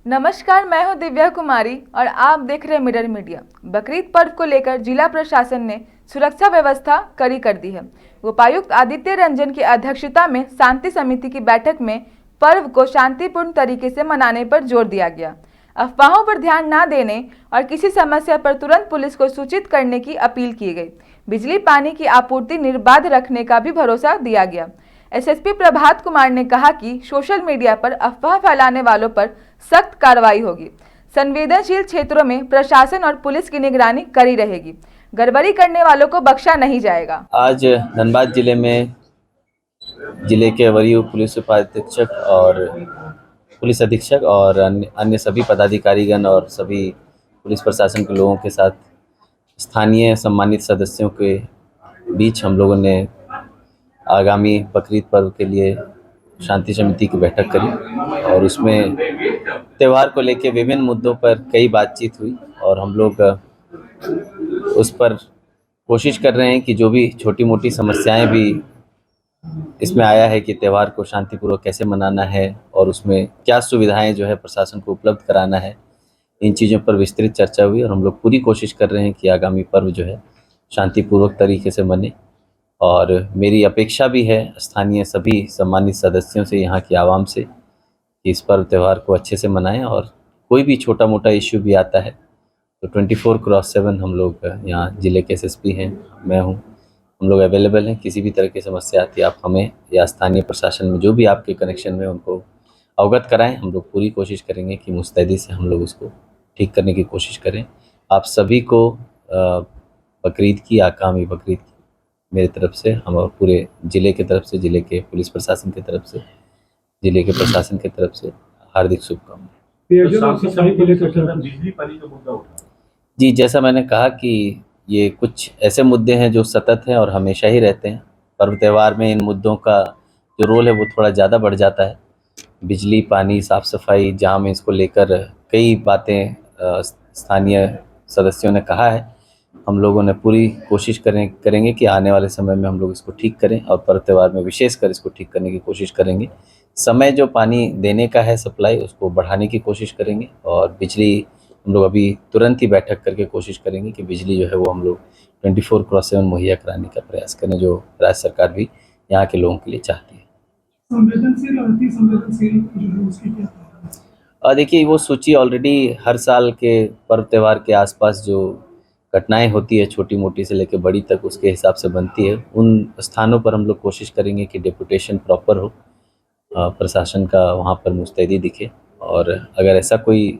नमस्कार, मैं हूं दिव्या कुमारी और आप देख रहे हैं मिरर मीडिया। बकरीद पर्व को लेकर जिला प्रशासन ने सुरक्षा व्यवस्था कड़ी कर दी है। उपायुक्त आदित्य रंजन की अध्यक्षता में शांति समिति की बैठक में पर्व को शांतिपूर्ण तरीके से मनाने पर जोर दिया गया। अफवाहों पर ध्यान न देने और किसी समस्या पर तुरंत पुलिस को सूचित करने की अपील की गई। बिजली पानी की आपूर्ति निर्बाध रखने का भी भरोसा दिया गया। एसएसपी प्रभात कुमार ने कहा कि सोशल मीडिया पर अफवाह फैलाने वालों पर सख्त कार्रवाई होगी। संवेदनशील क्षेत्रों में प्रशासन और पुलिस की निगरानी कड़ी रहेगी। गड़बड़ी करने वालों को बख्शा नहीं जाएगा। आज धनबाद जिले में जिले के वरीय पुलिस उपाधीक्षक और पुलिस अधीक्षक और अन्य सभी पदाधिकारीगण और सभी पुलिस प्रशासन के लोगों के साथ स्थानीय सम्मानित सदस्यों के बीच हम लोगों ने आगामी बकरीद पर्व के लिए शांति समिति की बैठक करी और उसमें त्यौहार को लेकर विभिन्न मुद्दों पर कई बातचीत हुई और हम लोग उस पर कोशिश कर रहे हैं कि जो भी छोटी मोटी समस्याएं भी इसमें आया है कि त्यौहार को शांतिपूर्वक कैसे मनाना है और उसमें क्या सुविधाएं जो है प्रशासन को उपलब्ध कराना है, इन चीज़ों पर विस्तृत चर्चा हुई और हम लोग पूरी कोशिश कर रहे हैं कि आगामी पर्व जो है शांतिपूर्वक तरीके से मने। और मेरी अपेक्षा भी है स्थानीय सभी सम्मानित सदस्यों से, यहाँ की आवाम से, कि इस पर्व त्यौहार को अच्छे से मनाएं और कोई भी छोटा मोटा इश्यू भी आता है तो 24/7 हम लोग यहाँ जिले के एसएसपी हैं, मैं हूँ, हम लोग अवेलेबल हैं। किसी भी तरह की समस्या आती है आप हमें या स्थानीय प्रशासन में जो भी आपके कनेक्शन में उनको अवगत कराएं। हम लोग पूरी कोशिश करेंगे कि मुस्तैदी से हम लोग उसको ठीक करने की कोशिश करें। आप सभी को बकरीद की, आगामी बकरीद की मेरी तरफ से, हम और पूरे ज़िले की तरफ से, ज़िले के पुलिस प्रशासन की तरफ से, ज़िले के प्रशासन की तरफ से हार्दिक शुभकामनाएं। जी, जैसा मैंने कहा कि ये कुछ ऐसे मुद्दे हैं जो सतत हैं और हमेशा ही रहते हैं। पर्व त्यौहार में इन मुद्दों का जो रोल है वो थोड़ा ज़्यादा बढ़ जाता है। बिजली, पानी, साफ़ सफाई, जाम, इसको लेकर कई बातें स्थानीय सदस्यों ने कहा है। हम लोगों ने पूरी कोशिश करेंगे कि आने वाले समय में हम लोग इसको ठीक करें और पर्व त्यौहार में विशेषकर इसको ठीक करने की कोशिश करेंगे। समय जो पानी देने का है सप्लाई, उसको बढ़ाने की कोशिश करेंगे और बिजली हम लोग अभी तुरंत ही बैठक करके कोशिश करेंगे कि बिजली जो है वो हम लोग 24/7 मुहैया कराने का प्रयास करें, जो राज्य सरकार भी यहाँ के लोगों के लिए चाहती है। संवेदनशील और अति संवेदनशील जो है उसकी क्या? देखिए, वो सूची ऑलरेडी हर साल के पर्व त्यौहार के आसपास जो घटनाएं होती है छोटी मोटी से लेकर बड़ी तक, उसके हिसाब से बनती है। उन स्थानों पर हम लोग कोशिश करेंगे कि डेपुटेशन प्रॉपर हो, प्रशासन का वहाँ पर मुस्तैदी दिखे और अगर ऐसा कोई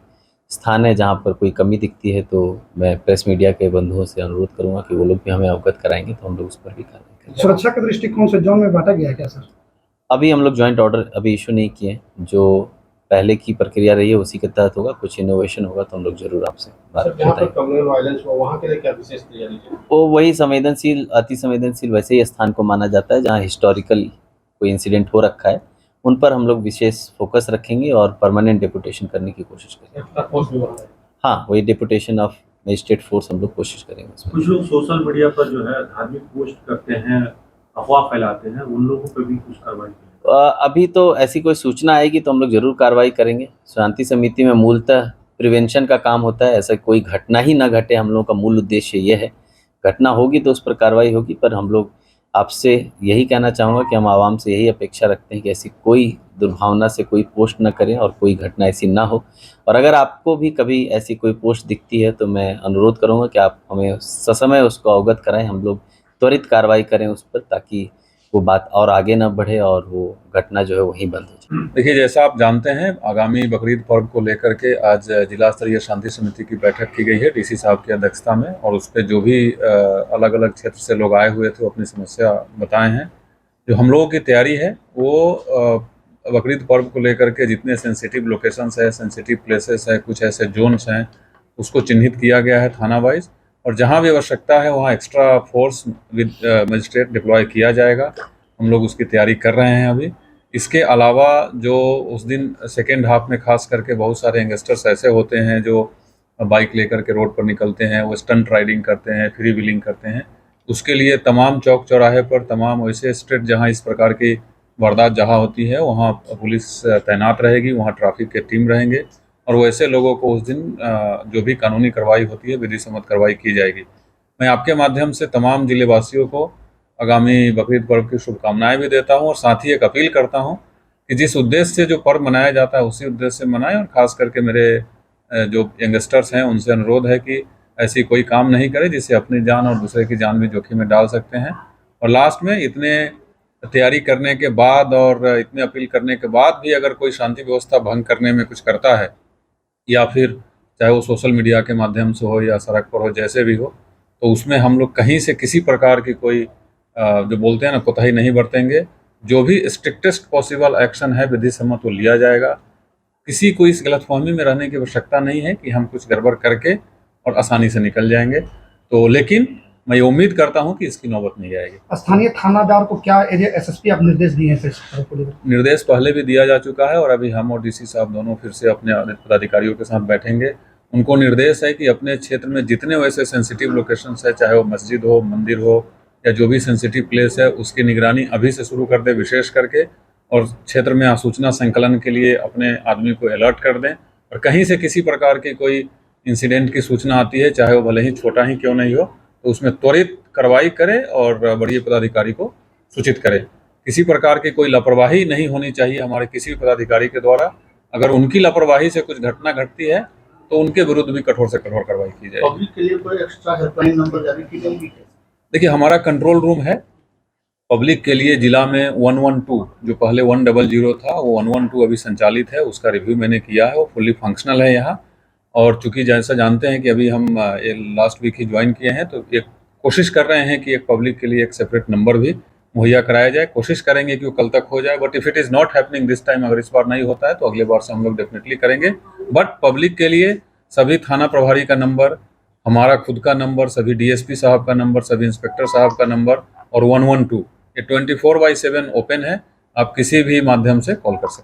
स्थान है जहाँ पर कोई कमी दिखती है तो मैं प्रेस मीडिया के बंधुओं से अनुरोध करूँगा कि वो लोग भी हमें अवगत कराएंगे तो हम लोग उस पर भी कार्रवाई करेंगे। सुरक्षा के दृष्टिकोण से जोन में बांटा गया है क्या सर? अभी हम लोग जॉइंट ऑर्डर अभी इशू नहीं किए, जो पहले की प्रक्रिया रही है उसी के तहत होगा। कुछ इनोवेशन होगा तो हम लोग जरूर आपसे बात बताएंगे। वहाँ के लिए क्या विशेष तैयारी है? वो वही संवेदनशील, अति संवेदनशील वैसे ही स्थान को माना जाता है जहाँ हिस्टोरिकल कोई इंसिडेंट हो रखा है, उन पर हम लोग विशेष फोकस रखेंगे और परमानेंट डेपुटेशन करने की कोशिश करेंगे। हाँ, वही डेपुटेशन ऑफ मजिस्ट्रेट फोर्स हम लोग कोशिश करेंगे उसमें। कुछ लोग सोशल मीडिया पर जो है धार्मिक पोस्ट करते हैं, अफवाह फैलाते हैं, उन लोगों पर भी कुछ कार्रवाई करेंगे? अभी तो ऐसी कोई सूचना आएगी तो हम लोग जरूर कार्रवाई करेंगे। शांति समिति में मूलतः प्रिवेंशन का काम होता है, ऐसा कोई घटना ही ना घटे, हम लोगों का मूल उद्देश्य ये है। घटना होगी तो उस पर कार्रवाई होगी, पर हम लोग आपसे यही कहना चाहूँगा कि हम आवाम से यही अपेक्षा रखते हैं कि ऐसी कोई दुर्भावना से कोई पोस्ट न करें और कोई घटना ऐसी ना हो। और अगर आपको भी कभी ऐसी कोई पोस्ट दिखती है तो मैं अनुरोध करूँगा कि आप हमें ससमय उसको अवगत कराएं, हम लोग त्वरित कार्रवाई करें उस पर, ताकि वो बात और आगे ना बढ़े और वो घटना जो है वहीं बंद हो जाए। देखिए, जैसा आप जानते हैं, आगामी बकरीद पर्व को लेकर के आज जिला स्तरीय शांति समिति की बैठक की गई है डीसी साहब की अध्यक्षता में, और उस पर जो भी अलग अलग क्षेत्र से लोग आए हुए थे अपनी समस्या बताए हैं। जो हम लोगों की तैयारी है वो बकरीद पर्व को लेकर के जितने सेंसिटिव लोकेशंस है, सेंसिटिव प्लेसेस है, कुछ ऐसे जोन्स हैं, उसको चिन्हित किया गया है थाना वाइज, और जहाँ भी आवश्यकता है वहाँ extra force with magistrate deploy किया जाएगा। हम लोग उसकी तैयारी कर रहे हैं अभी। इसके अलावा जो उस दिन सेकेंड हाफ में खास करके बहुत सारे यंगस्टर्स ऐसे होते हैं जो बाइक लेकर के रोड पर निकलते हैं, वो स्टंट राइडिंग करते हैं, फ्री व्हीलिंग करते हैं, उसके लिए तमाम चौक चौराहे पर, तमाम वैसे स्ट्रीट जहाँ इस प्रकार की वारदात जहाँ होती है वहाँ पुलिस तैनात रहेगी, वहाँ ट्रैफिक के टीम रहेंगे, और वैसे लोगों को उस दिन जो भी कानूनी कार्रवाई होती है विधि सम्मत कार्रवाई की जाएगी। मैं आपके माध्यम से तमाम जिलेवासियों को आगामी बकरीद पर्व की शुभकामनाएं भी देता हूं और साथ ही एक अपील करता हूं कि जिस उद्देश्य से जो पर्व मनाया जाता है उसी उद्देश्य से मनाएं, और ख़ास करके मेरे जो यंगस्टर्स हैं उनसे अनुरोध है कि ऐसी कोई काम नहीं करें जिससे अपनी जान और दूसरे की जान भी जोखिम में डाल सकते हैं। और लास्ट में इतने तैयारी करने के बाद और इतने अपील करने के बाद भी अगर कोई शांति व्यवस्था भंग करने में कुछ करता है, या फिर चाहे वो सोशल मीडिया के माध्यम से हो या सड़क पर हो, जैसे भी हो, तो उसमें हम लोग कहीं से किसी प्रकार की कोई जो बोलते हैं ना कोताही नहीं बरतेंगे। जो भी स्ट्रिक्टेस्ट पॉसिबल एक्शन है विधि सम्मत वो लिया जाएगा। किसी को इस गलतफहमी में रहने की आवश्यकता नहीं है कि हम कुछ गड़बड़ करके और आसानी से निकल जाएंगे। तो लेकिन मैं ये उम्मीद करता हूं कि इसकी नौबत नहीं आएगी। स्थानीय थानादार को क्या एरिया एसएसपी आप निर्देश दिए हैं इस पर्व को लेकर? निर्देश पहले भी दिया जा चुका है और अभी हम और डीसी साहब दोनों फिर से अपने पदाधिकारियों के साथ बैठेंगे। उनको निर्देश है कि अपने क्षेत्र में जितने वैसे सेंसिटिव लोकेशंस है, चाहे वो मस्जिद हो, मंदिर हो या जो भी सेंसिटिव प्लेस है, उसकी निगरानी अभी से शुरू कर दें विशेष करके, और क्षेत्र में सूचना संकलन के लिए अपने आदमी को अलर्ट कर दें। और कहीं से किसी प्रकार की कोई इंसिडेंट की सूचना आती है, चाहे वो भले ही छोटा ही क्यों नहीं हो, तो उसमें त्वरित कार्रवाई करें और बड़े पदाधिकारी को सूचित करें। किसी प्रकार की कोई लापरवाही नहीं होनी चाहिए हमारे किसी भी पदाधिकारी के द्वारा। अगर उनकी लापरवाही से कुछ घटना घटती है तो उनके विरुद्ध भी कठोर से कठोर कार्रवाई की जाएगी। पब्लिक के लिए कोई एक्स्ट्रा हेल्पलाइन नंबर जारी की जाएगी? देखिए, हमारा कंट्रोल रूम है पब्लिक के लिए जिला में 112, जो पहले 100 था वो 112 अभी संचालित है। उसका रिव्यू मैंने किया है, वो फुल्ली फंक्शनल है यहाँ। और चूंकि जैसा जानते हैं कि अभी हम लास्ट वीक ही ज्वाइन किए हैं, तो एक कोशिश कर रहे हैं कि एक पब्लिक के लिए एक सेपरेट नंबर भी मुहैया कराया जाए। कोशिश करेंगे कि वो कल तक हो जाए, but if it is not happening this time, अगर इस बार नहीं होता है तो अगले बार से हम लोग डेफिनेटली करेंगे। बट पब्लिक के लिए सभी थाना प्रभारी का नंबर, हमारा खुद का नंबर, सभी डीएसपी साहब का नंबर, सभी इंस्पेक्टर साहब का नंबर और 112, ये 24/7 ओपन है। आप किसी भी माध्यम से कॉल कर सकते हैं।